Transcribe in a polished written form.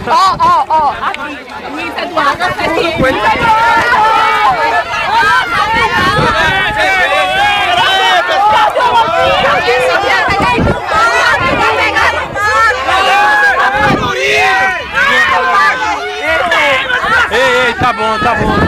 Ó, aqui. Missa do água, Ei, tá bom.